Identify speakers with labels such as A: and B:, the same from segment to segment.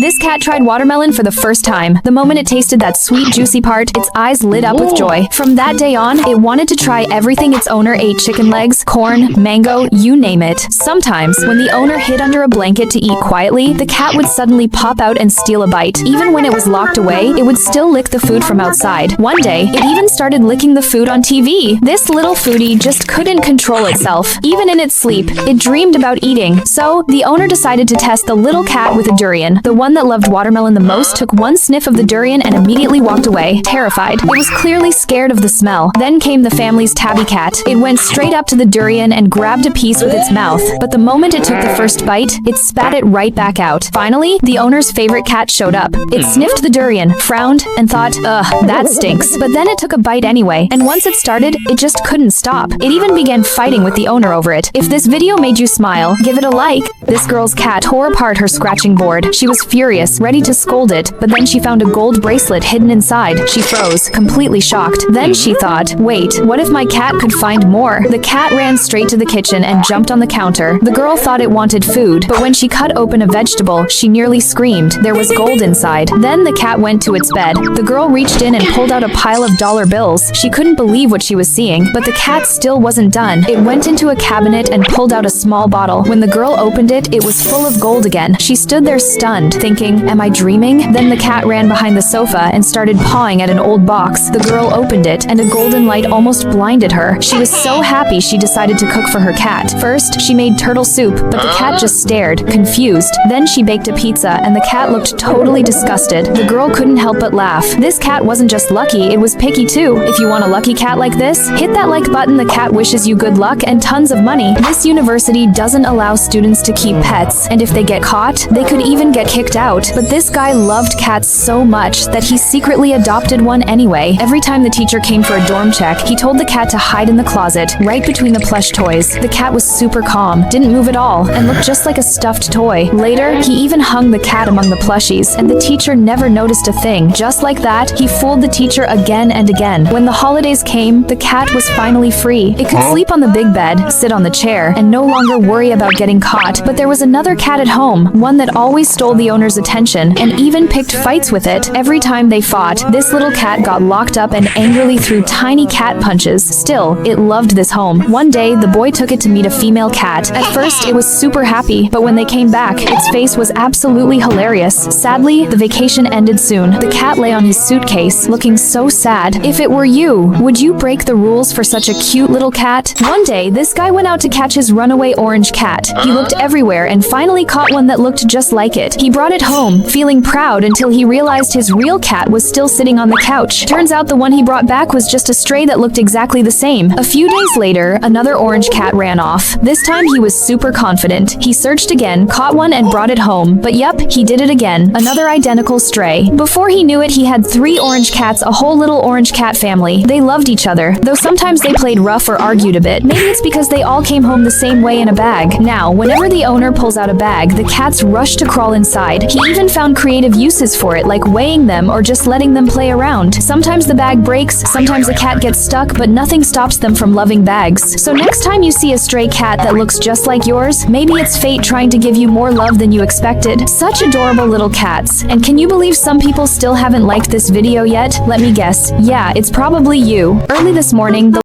A: This cat tried watermelon for the first time. The moment it tasted that sweet, juicy part, its eyes lit up with joy. From that day on, it wanted to try everything its owner ate: chicken legs, corn, mango, you name it. Sometimes, when the owner hid under a blanket to eat quietly, the cat would suddenly pop out and steal a bite. Even when it was locked away, it would still lick the food from outside. One day, it even started licking the food on TV. This little foodie just couldn't control itself. Even in its sleep, it dreamed about eating. So, the owner decided to test the little cat with a durian. The one that loved watermelon the most took one sniff of the durian and immediately walked away, terrified. It was clearly scared of the smell. Then came the family's tabby cat. It went straight up to the durian and grabbed a piece with its mouth. But the moment it took the first bite, it spat it right back out. Finally, the owner's favorite cat showed up. It sniffed the durian, frowned, and thought, ugh, that stinks. But then it took a bite anyway, and once it started, it just couldn't stop. It even began fighting with the owner over it. If this video made you smile, give it a like. This girl's cat tore apart her scratching board. She was furious, ready to scold it, but then she found a gold bracelet hidden inside. She froze, completely shocked. Then she thought, wait, what if my cat could find more? The cat ran straight to the kitchen and jumped on the counter. The girl thought it wanted food, but when she cut open a vegetable, she nearly screamed. There was gold inside. Then the cat went to its bed. The girl reached in and pulled out a pile of dollar bills. She couldn't believe what she was seeing, but the cat still wasn't done. It went into a cabinet and pulled out a small bottle. When the girl opened it, it was full of gold again. She stood there stunned, thinking, am I dreaming? Then the cat ran behind the sofa and started pawing at an old box. The girl opened it, and a golden light almost blinded her. She was so happy she decided to cook for her cat. First, she made turtle soup, but the cat just stared, confused. Then she baked a pizza, and the cat looked totally disgusted. The girl couldn't help but laugh. This cat wasn't just lucky, it was picky too. If you want a lucky cat like this, hit that like button. The cat wishes you good luck and tons of money. This university doesn't allow students to keep pets, and if they get caught, they could even get kicked out. But this guy loved cats so much that he secretly adopted one anyway. Every time the teacher came for a dorm check, he told the cat to hide in the closet, right between the plush toys. The cat was super calm, didn't move at all, and looked just like a stuffed toy. Later, he even hung the cat among the plushies, and the teacher never noticed a thing. Just like that, he fooled the teacher again and again. When the holidays came, the cat was finally free. It could sleep on the big bed, sit on the chair, and no longer worry about getting caught. But there was another cat at home, one that always stole the owner's attention, and even picked fights with it. Every time they fought, this little cat got locked up and angrily threw tiny cat punches. Still, it loved this home. One day, the boy took it to meet a female cat. At first, it was super happy, but when they came back, its face was absolutely hilarious. Sadly, the vacation ended soon. The cat lay on his suitcase, looking so sad. If it were you, would you break the rules for such a cute little cat? One day, this guy went out to catch his runaway orange cat. He looked everywhere and finally caught one that looked just like it. He brought it home, feeling proud until he realized his real cat was still sitting on the couch. Turns out the one he brought back was just a stray that looked exactly the same. A few days later, another orange cat ran off. This time he was super confident. He searched again, caught one and brought it home. But yep, he did it again. Another identical stray. Before he knew it, he had 3 orange cats, a whole little orange cat family. They loved each other, though sometimes they played rough or argued a bit. Maybe it's because they all came home the same way in a bag. Now, whenever the owner pulls out a bag, the cats rush to crawl inside. He even found creative uses for it, like weighing them or just letting them play around. Sometimes the bag breaks, sometimes a cat gets stuck, but nothing stops them from loving bags. So next time you see a stray cat that looks just like yours, maybe it's fate trying to give you more love than you expected. Such adorable little cats. And can you believe some people still haven't liked this video yet? Let me guess. Yeah, it's probably you. Early this morning, the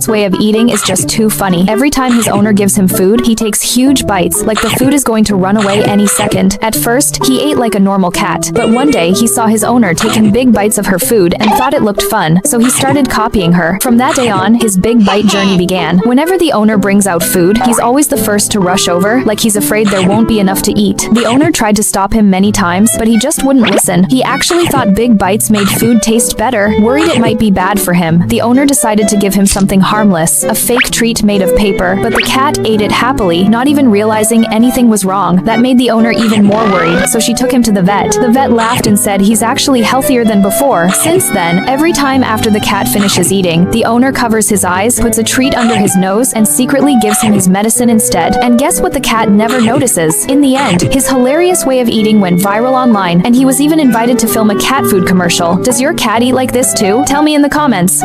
A: cat's way of eating is just too funny. Every time his owner gives him food, he takes huge bites, like the food is going to run away any second. At first, he ate like a normal cat, but one day he saw his owner taking big bites of her food and thought it looked fun, so he started copying her. From that day on, his big bite journey began. Whenever the owner brings out food, he's always the first to rush over, like he's afraid there won't be enough to eat. The owner tried to stop him many times, but he just wouldn't listen. He actually thought big bites made food taste better, worried it might be bad for him. The owner decided to give him something harmless, a fake treat made of paper, but the cat ate it happily, not even realizing anything was wrong. That made the owner even more worried, so she took him to the vet. The vet laughed and said he's actually healthier than before. Since then, every time after the cat finishes eating, the owner covers his eyes, puts a treat under his nose, and secretly gives him his medicine instead. And guess what the cat never notices? In the end, his hilarious way of eating went viral online, and he was even invited to film a cat food commercial. Does your cat eat like this too? Tell me in the comments.